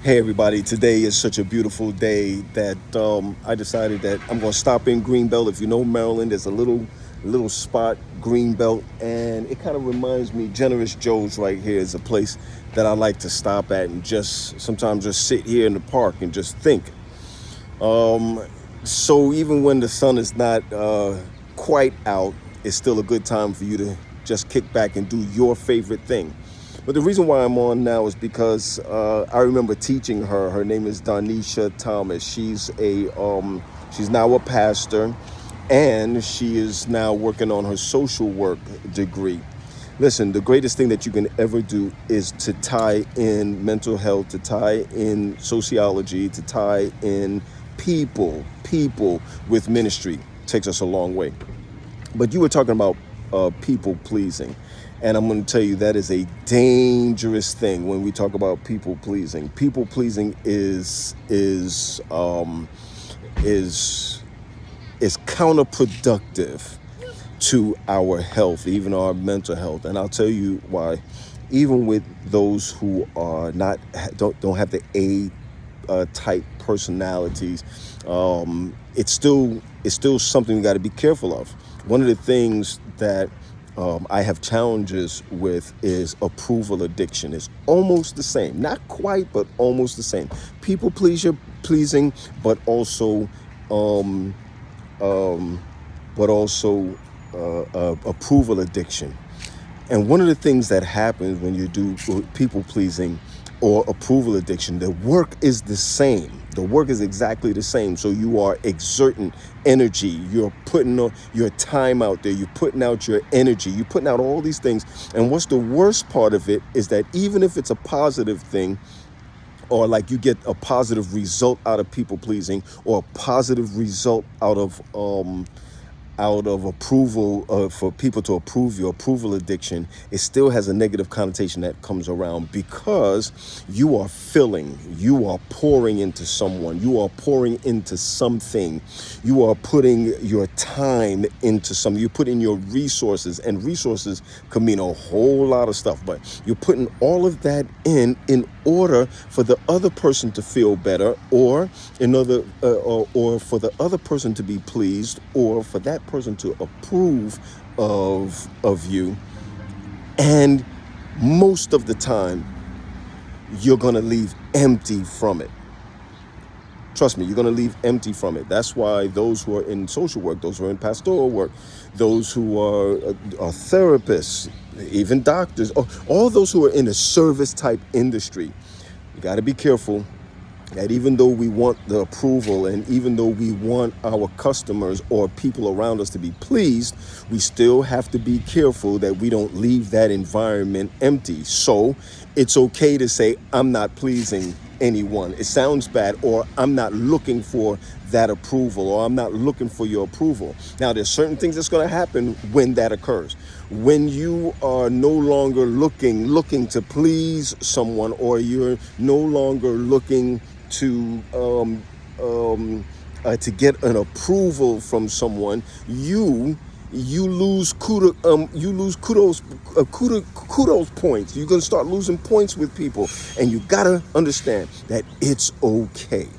Hey everybody, today is such a beautiful day that I decided that I'm going to stop in Greenbelt. If you know Maryland, there's a little spot, Greenbelt, and it kind of reminds me, Generous Joe's right here is a place that I like to stop at and just sometimes just sit here in the park and just think. So even when the sun is not quite out, it's still a good time for you to just kick back and do your favorite thing. But the reason why I'm on now is because I remember teaching her. Her name is Donisha Thomas. She's now a pastor, and she is now working on her social work degree. Listen, the greatest thing that you can ever do is to tie in mental health, to tie in sociology, to tie in people with ministry. Takes us a long way. But you were talking about people pleasing. And I'm going to tell you that is a dangerous thing when we talk about people pleasing. People pleasing is counterproductive to our health, even our mental health. And I'll tell you why. Even with those who are not don't have the A type personalities, it's still something we got to be careful of. One of the things that I have challenges with is approval addiction. It's almost the same, not quite, but almost the same. People pleasing, but also, um, um, approval addiction. And one of the things that happens when you do people pleasing or approval addiction, the work is the same. The work is exactly the same. So you are exerting energy. You're putting your time out there. You're putting out your energy. You're putting out all these things. And what's the worst part of it is that even if it's a positive thing, or like you get a positive result out of people pleasing, or a positive result out of approval, for people to approve your approval addiction, it still has a negative connotation that comes around because you are pouring into someone, you are pouring into something, you are putting your time into something, you put in your resources, and resources can mean a whole lot of stuff, but you're putting all of that in order for the other person to feel better, or or for the other person to be pleased, or for that person to approve of you. And most of the time you're going to leave empty from it. Trust me, you're going to leave empty from it. That's why those who are in social work, those who are in pastoral work, those who are therapists, even doctors, all those who are in a service type industry, you got to be careful that even though we want the approval, and even though we want our customers or people around us to be pleased, we still have to be careful that we don't leave that environment empty. So it's okay to say, I'm not pleasing anyone. It sounds bad, or I'm not looking for that approval, or I'm not looking for your approval. Now, there's certain things that's going to happen when that occurs. When you are no longer looking to please someone, or you're no longer looking to get an approval from someone, you lose kudos points. You're gonna start losing points with people, and you gotta understand that it's okay.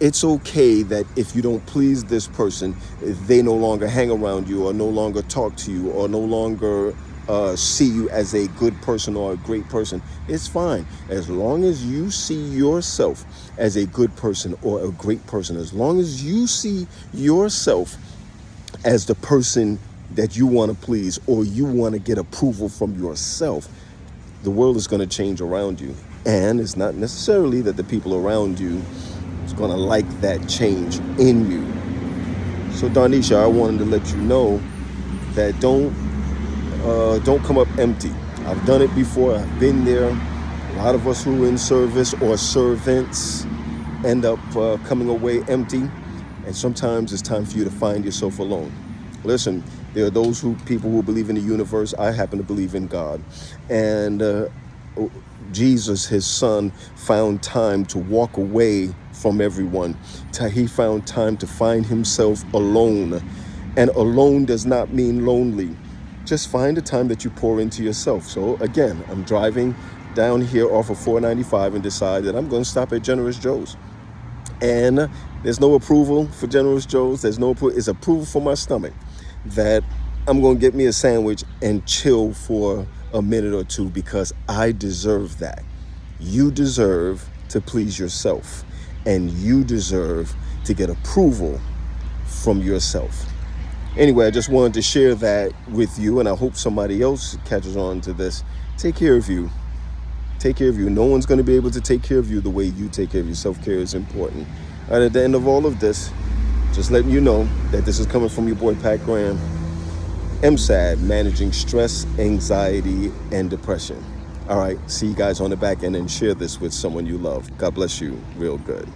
It's okay that if you don't please this person, they no longer hang around you, or no longer talk to you, or no longer see you as a good person or a great person. It's fine. As long as you see yourself as a good person or a great person, as long as you see yourself as the person that you want to please, or you want to get approval from yourself, the world is going to change around you. And it's not necessarily that the people around you is going to like that change in you. So Darnisha, I wanted to let you know that don't come up empty. I've done it before. I've been there. A lot of us who are in service or servants end up coming away empty. And sometimes it's time for you to find yourself alone. Listen, there are people who believe in the universe. I happen to believe in God. And Jesus, his son, found time to walk away from everyone. He found time to find himself alone. And alone does not mean lonely. Just find a time that you pour into yourself. So again, I'm driving down here off of 495 and decide that I'm going to stop at Generous Joe's. And there's no approval for Generous Joe's. There's no approval. It's approval for my stomach that I'm going to get me a sandwich and chill for a minute or two because I deserve that. You deserve to please yourself, and you deserve to get approval from yourself. Anyway, I just wanted to share that with you, and I hope somebody else catches on to this. Take care of you. Take care of you. No one's going to be able to take care of you the way you take care of you. Self-care is important. All right, at the end of all of this, just letting you know that this is coming from your boy Pat Graham. MSAD, managing stress, anxiety, and depression. All right, see you guys on the back end and share this with someone you love. God bless you real good.